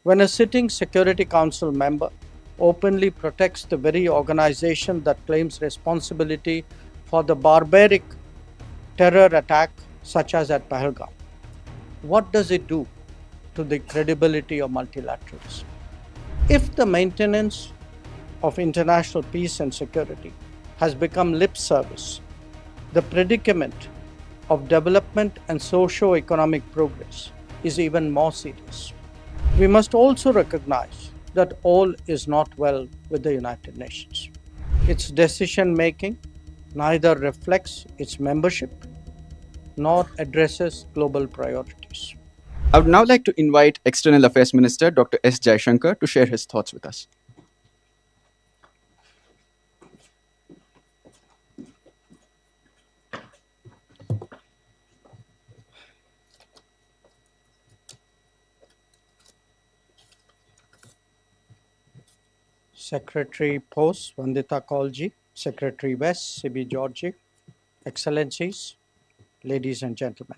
When a sitting Security Council member openly protects the very organization that claims responsibility for the barbaric terror attack, such as at Pahalgam, what does it do to the credibility of multilateralism? If the maintenance of international peace and security has become lip service, the predicament of development and socio-economic progress is even more serious. We must also recognize that all is not well with the United Nations. Its decision making neither reflects its membership nor addresses global priorities. I would now like to invite External Affairs Minister Dr. S. Jaishankar to share his thoughts with us. Secretary Post Vandita Kaulji, Secretary West C.B. Georgie, Excellencies, ladies and gentlemen.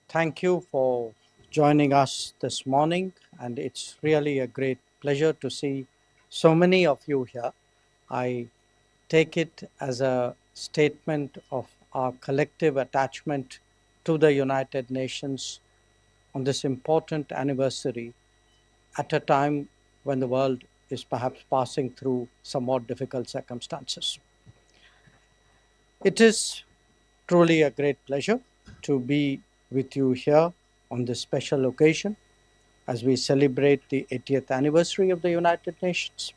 Thank you for joining us this morning, and it's really a great pleasure to see so many of you here. I take it as a statement of our collective attachment to the United Nations on this important anniversary at a time when the world is perhaps passing through somewhat difficult circumstances. It is truly a great pleasure to be with you here on this special occasion as we celebrate the 80th anniversary of the United Nations.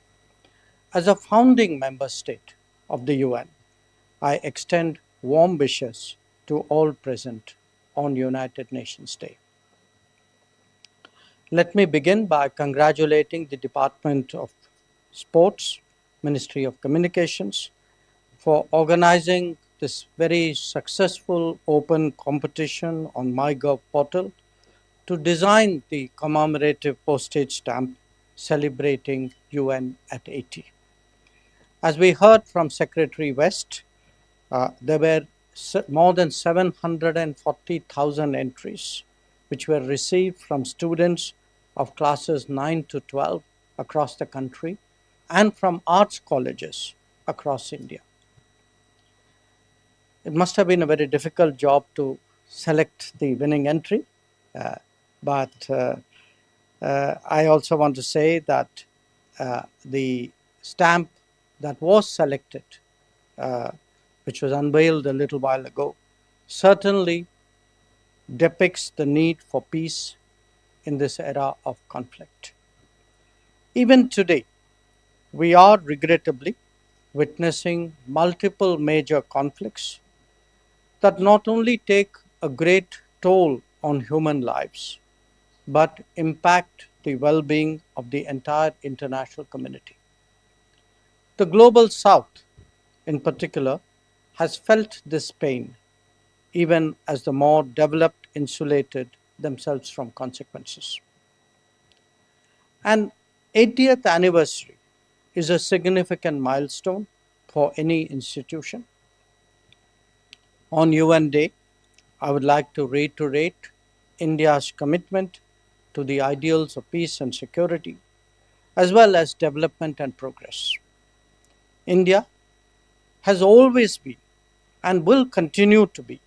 As a founding member state of the UN, I extend warm wishes to all present on United Nations Day. Let me begin by congratulating the Department of Sports, Ministry of Communications, for organizing this very successful open competition on MyGov portal to design the commemorative postage stamp celebrating UN at 80. As we heard from Secretary West, there were more than 740,000 entries which were received from students of classes 9 to 12 across the country and from arts colleges across India. It must have been a very difficult job to select the winning entry, but I also want to say that the stamp that was selected, which was unveiled a little while ago, certainly depicts the need for peace in this era of conflict. Even today, we are regrettably witnessing multiple major conflicts that not only take a great toll on human lives, but impact the well-being of the entire international community. The global south, in particular, has felt this pain, even as the more developed insulated themselves from consequences. An 80th anniversary is a significant milestone for any institution. On UN Day, I would like to reiterate India's commitment to the ideals of peace and security, as well as development and progress. India has always been and will continue to be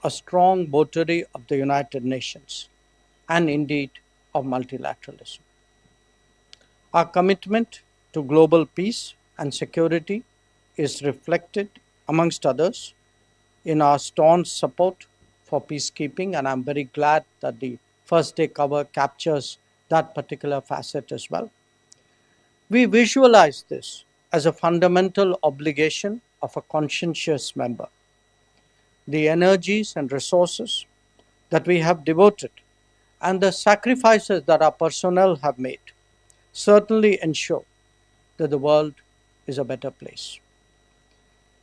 a strong votary of the United Nations and indeed of multilateralism. Our commitment to global peace and security is reflected, amongst others, in our staunch support for peacekeeping, and I'm very glad that the first day cover captures that particular facet as well. We visualize this as a fundamental obligation of a conscientious member. The energies and resources that we have devoted and the sacrifices that our personnel have made certainly ensure that the world is a better place.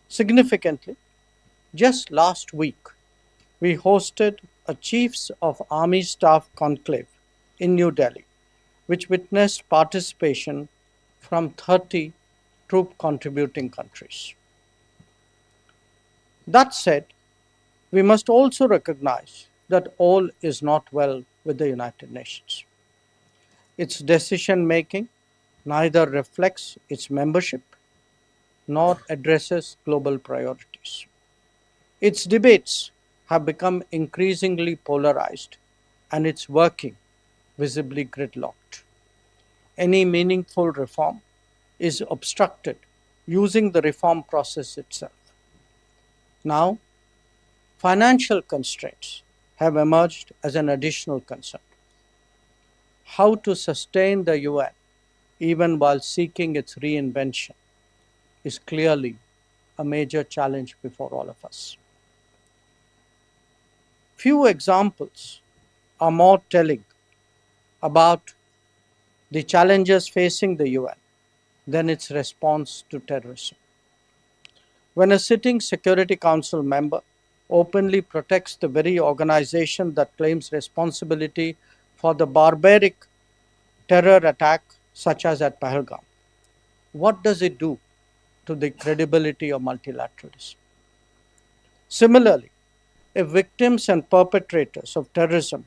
Significantly, just last week, we hosted a Chiefs of Army Staff conclave in New Delhi, which witnessed participation from 30 troop contributing countries. That said, we must also recognize that all is not well with the United Nations. Its decision making neither reflects its membership nor addresses global priorities. Its debates have become increasingly polarized and its working visibly gridlocked. Any meaningful reform is obstructed using the reform process itself. Now, financial constraints have emerged as an additional concern. How to sustain the UN even while seeking its reinvention is clearly a major challenge before all of us. Few examples are more telling about the challenges facing the UN than its response to terrorism. When a sitting Security Council member openly protects the very organization that claims responsibility for the barbaric terror attack, such as at Pahalgam, what does it do to the credibility of multilateralism? Similarly, if victims and perpetrators of terrorism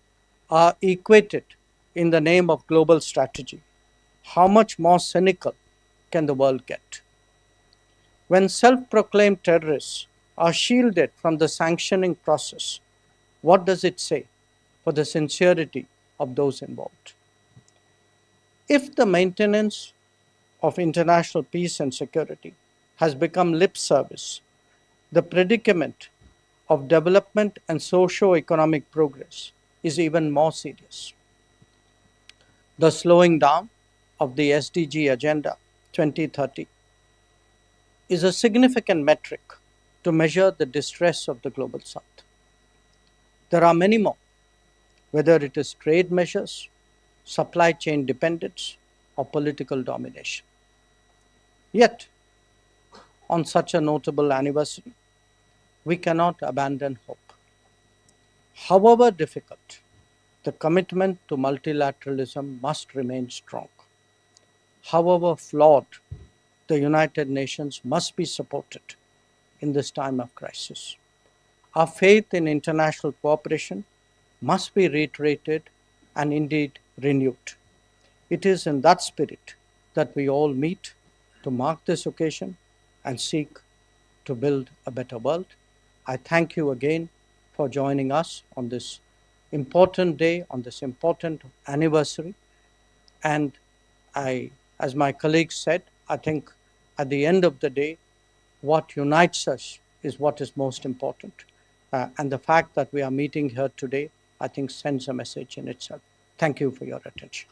are equated in the name of global strategy, how much more cynical can the world get? When self proclaimed terrorists are shielded from the sanctioning process, what does it say for the sincerity of those involved? If the maintenance of international peace and security has become lip service, the predicament of development and socio-economic progress is even more serious. The slowing down of the SDG Agenda 2030 is a significant metric to measure the distress of the global south. There are many more, whether it is trade measures, supply chain dependence, or political domination. Yet, on such a notable anniversary, we cannot abandon hope. However difficult, the commitment to multilateralism must remain strong. However flawed, the United Nations must be supported in this time of crisis. Our faith in international cooperation must be reiterated and indeed renewed. It is in that spirit that we all meet to mark this occasion and seek to build a better world. I thank you again for joining us on this important day, on this important anniversary. And as my colleagues said, I think at the end of the day, what unites us is what is most important. And the fact that we are meeting here today, I think, sends a message in itself. Thank you for your attention.